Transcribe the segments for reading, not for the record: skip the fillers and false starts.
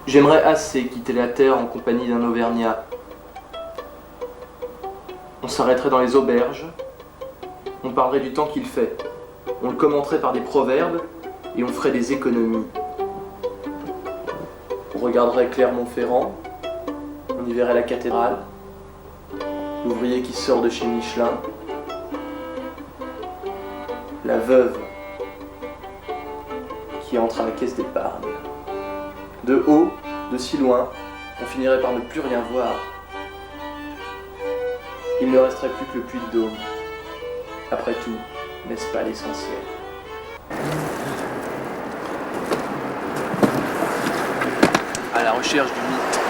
J'aimerais assez quitter la terre en compagnie d'un Auvergnat. On s'arrêterait dans les auberges, on parlerait du temps qu'il fait, on le commenterait par des proverbes et on ferait des économies. On regarderait Clermont-Ferrand, on y verrait la cathédrale, l'ouvrier qui sort de chez Michelin, la veuve qui entre à la caisse d'épargne. De haut, de si loin, on finirait par ne plus rien voir. Il ne resterait plus que le puits de Dôme. Après tout, n'est-ce pas l'essentiel? À la recherche du mythe.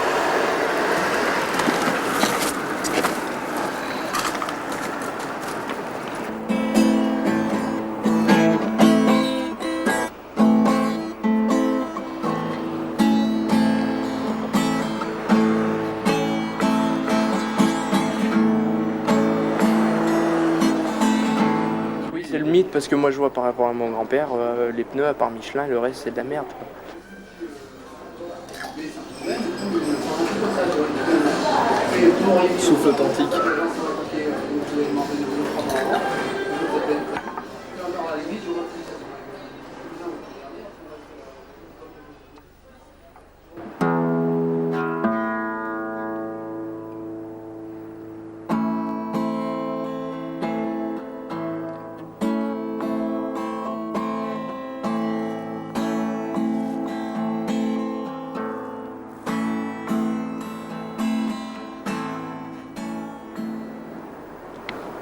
C'est le mythe parce que moi je vois par rapport à mon grand-père, les pneus à part Michelin, le reste c'est de la merde. Souffle authentique.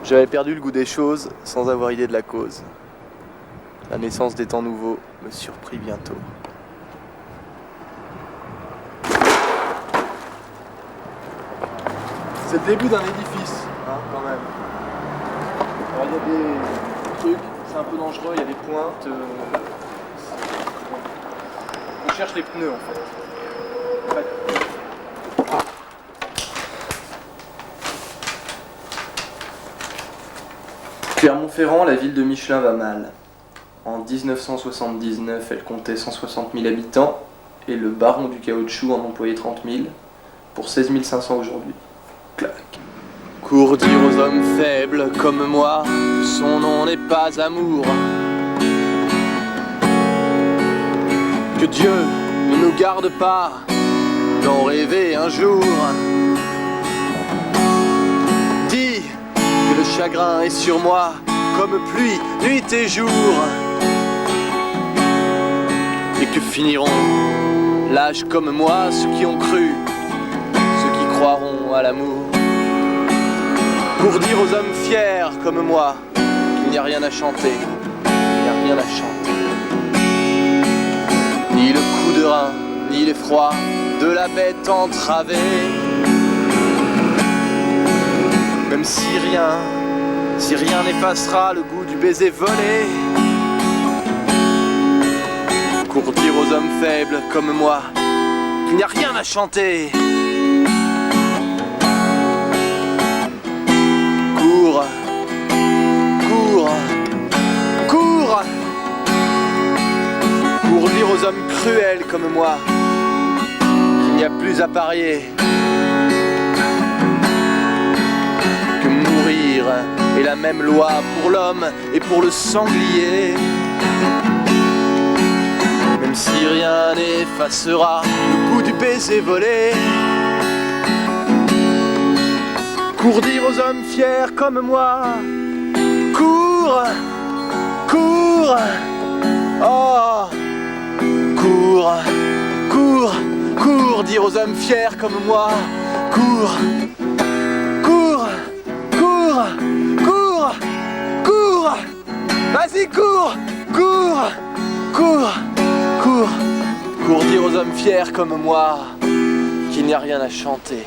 J'avais perdu le goût des choses sans avoir idée de la cause. La naissance des temps nouveaux me surprit bientôt. C'est le début d'un édifice, hein, quand même. Alors il y a des trucs, c'est un peu dangereux, il y a des pointes. On cherche les pneus en fait. Clermont-Ferrand, la ville de Michelin va mal. En 1979, elle comptait 160 000 habitants et le baron du caoutchouc en employait 30 000 pour 16 500 aujourd'hui. Clac. Court dire aux hommes faibles comme moi que son nom n'est pas amour. Que Dieu ne nous garde pas d'en rêver un jour. Dis que le chagrin est sur moi comme pluie, nuit et jour. Et que finiront l'âge comme moi, ceux qui ont cru, ceux qui croiront à l'amour. Pour dire aux hommes fiers comme moi qu'il n'y a rien à chanter, il n'y a rien à chanter. Ni le coup de rein, ni l'effroi de la bête entravée. Même si rien n'effacera le goût du baiser volé. Pour dire aux hommes faibles comme moi qu'il n'y a rien à chanter. Cours, cours, cours. Pour dire aux hommes cruels comme moi qu'il n'y a plus à parier. Que mourir est la même loi pour l'homme et pour le sanglier. Même si rien n'effacera le goût du baiser volé. Cours dire aux hommes fiers comme moi. Cours, cours, oh. Cours, cours, cours dire aux hommes fiers comme moi. Cours, cours, cours, cours, cours. Vas-y, cours, cours, cours, cours. Cours dire aux hommes fiers comme moi qu'il n'y a rien à chanter.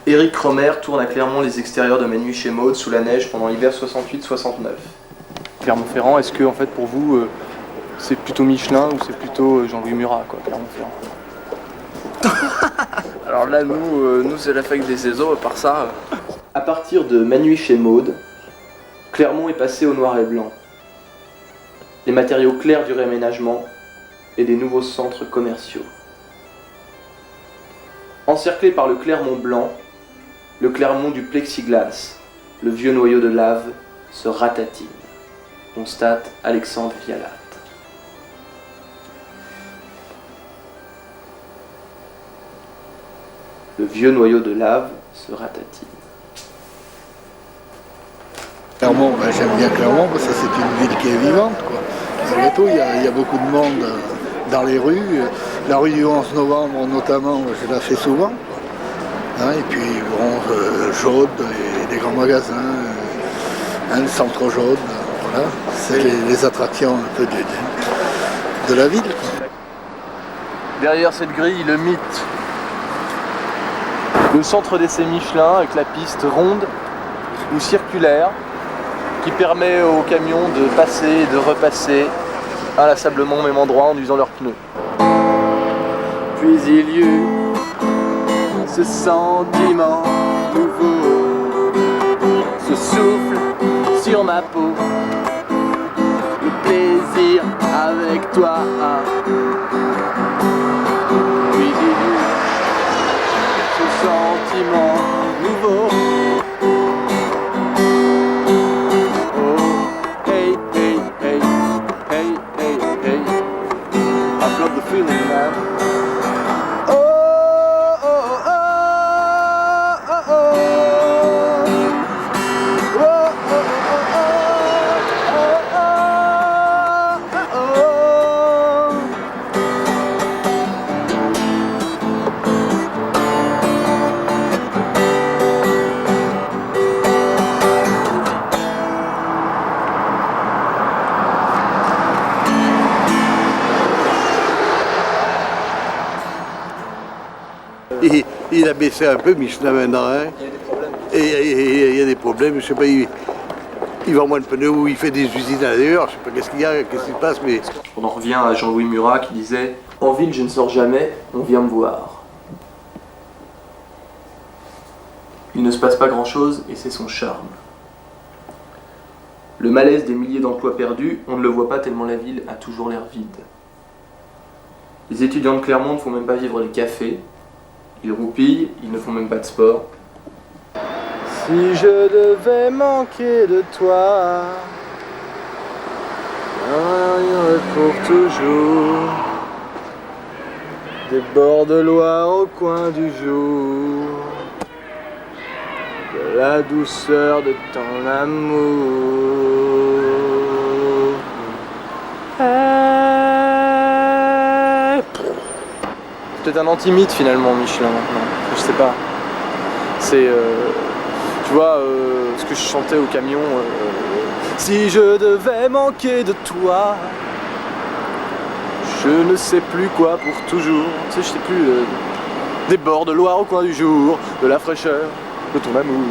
Éric Romer tourne à Clermont les extérieurs de Ma nuit chez Maud sous la neige pendant l'hiver 68-69. Clermont-Ferrand, est-ce que en fait pour vous c'est plutôt Michelin ou c'est plutôt Jean-Louis Murat quoi, Clermont-Ferrand? Alors là nous c'est la fac des ESO, à part ça. À partir de Ma nuit chez Maud, Clermont est passé au noir et blanc. Les matériaux clairs du réaménagement et des nouveaux centres commerciaux. Encerclé par le Clermont blanc, le Clermont du plexiglas, le vieux noyau de lave se ratatine, constate Alexandre Vialat. Le vieux noyau de lave se ratatine. Clermont, j'aime bien Clermont parce que c'est une ville qui est vivante, quoi. Malgré tout, il y a beaucoup de monde dans les rues. La rue du 11 novembre, notamment, je la fais souvent. Hein, et puis, bon, Jaude, et des grands magasins, le centre Jaude, voilà. C'est les attractions un peu de la ville, quoi. Derrière cette grille, le mythe. Le centre d'essai Michelin avec la piste ronde ou circulaire qui permet aux camions de passer et de repasser inlassablement au même endroit en usant leurs pneus. Puis il y eut ce sentiment nouveau, ce souffle sur ma peau, le plaisir avec toi. Puis il y eut ce sentiment nouveau. Oh, hey, hey, hey, hey, hey, hey. I've got the feeling, man. Oh, oh, oh, oh, oh, oh. Oh, oh, oh, oh, oh, oh, oh. Il a baissé un peu Michelin maintenant, hein. Il y a des problèmes. Et il y a des problèmes, je sais pas, il vend moins de pneus ou il fait des usines à l'intérieur, je sais pas qu'est-ce qu'il y a, qu'est-ce qui se passe, mais... On en revient à Jean-Louis Murat qui disait « En ville, je ne sors jamais, on vient me voir ». Il ne se passe pas grand-chose et c'est son charme. Le malaise des milliers d'emplois perdus, on ne le voit pas tellement la ville a toujours l'air vide. Les étudiants de Clermont ne font même pas vivre les cafés. Ils roupillent, ils ne font même pas de sport. Si je devais manquer de toi, rien pour toujours. Des bords de Loire au coin du jour, de la douceur de ton amour. Peut-être un anti-mythe finalement, Michelin, maintenant. Je sais pas. C'est, tu vois, ce que je chantais au camion. Si je devais manquer de toi, je ne sais plus quoi pour toujours. Tu sais, je sais plus. Des bords de Loire au coin du jour, de la fraîcheur de ton amour.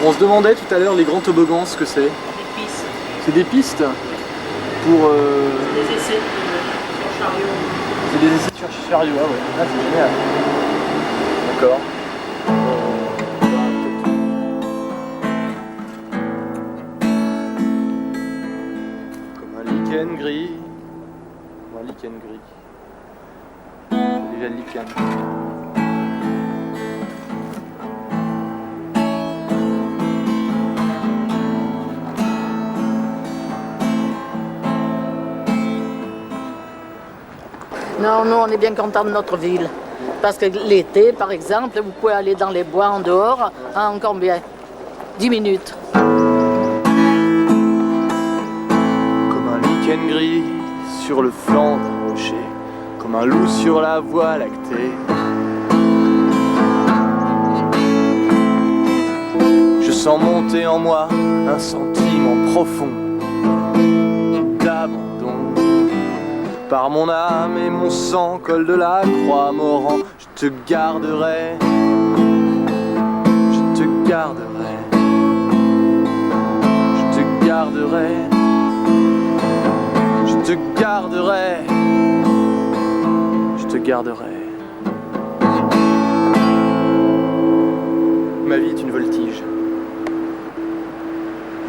On se demandait tout à l'heure les grands toboggans ce que c'est. Des pistes. C'est des pistes pour. Des essais sur chariot. C'est des essais sur chariot, ah ouais. Ah, c'est génial. D'accord. Comme un lichen gris. Comme un lichen gris. Déjà le lichen. Non, nous on est bien contents de notre ville. Parce que l'été, par exemple, vous pouvez aller dans les bois en dehors en combien 10 minutes. Comme un lichen gris sur le flanc d'un rocher, comme un loup sur la voie lactée. Je sens monter en moi un sentiment profond d'abandon. Par mon âme et mon sang, col de la croix morant, je te garderai, je te garderai, je te garderai, je te garderai, je te garderai. Ma vie est une voltige,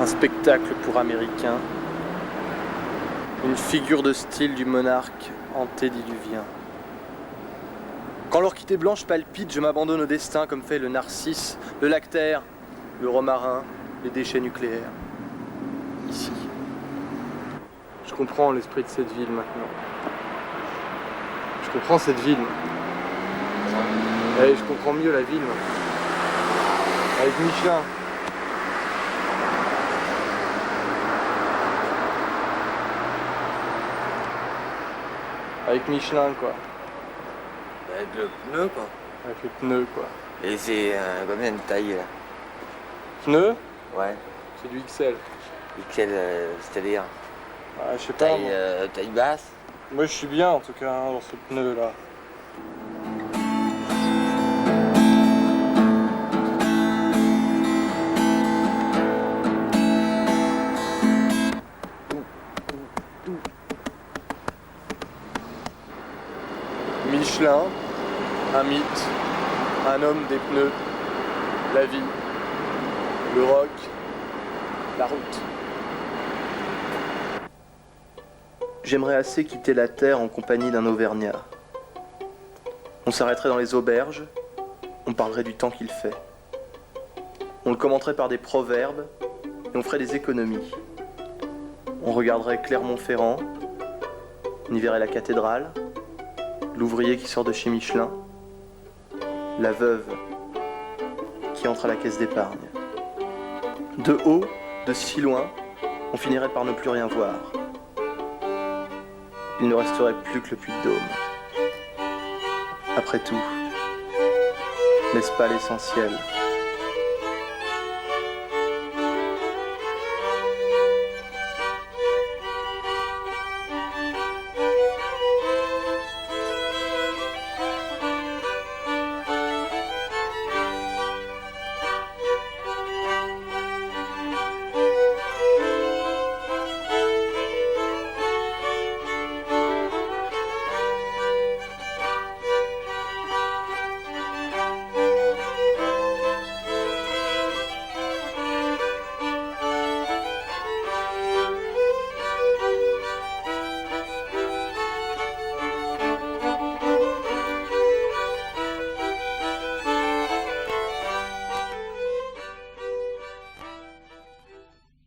un spectacle pour Américains, une figure de style du monarque antédiluvien. Quand l'orchidée blanche palpite, je m'abandonne au destin comme fait le narcisse, le lactaire, le romarin, les déchets nucléaires. Ici. Je comprends l'esprit de cette ville maintenant. Je comprends cette ville. Et je comprends mieux la ville maintenant. Avec Michelin. Avec Michelin quoi. Avec le pneu quoi. Avec les pneus quoi. Et c'est combien de taille là? Pneus? Ouais. C'est du XL. XL, c'est-à-dire Ah, je sais pas. taille, Moi. taille basse? Moi je suis bien en tout cas hein, dans ce pneu là. Michelin, un mythe, un homme des pneus, la vie, le rock, la route. J'aimerais assez quitter la terre en compagnie d'un Auvergnat. On s'arrêterait dans les auberges, on parlerait du temps qu'il fait. On le commenterait par des proverbes et on ferait des économies. On regarderait Clermont-Ferrand, on y verrait la cathédrale, l'ouvrier qui sort de chez Michelin, la veuve qui entre à la caisse d'épargne. De haut, de si loin, on finirait par ne plus rien voir. Il ne resterait plus que le Puy-de-Dôme. Après tout, n'est-ce pas l'essentiel ?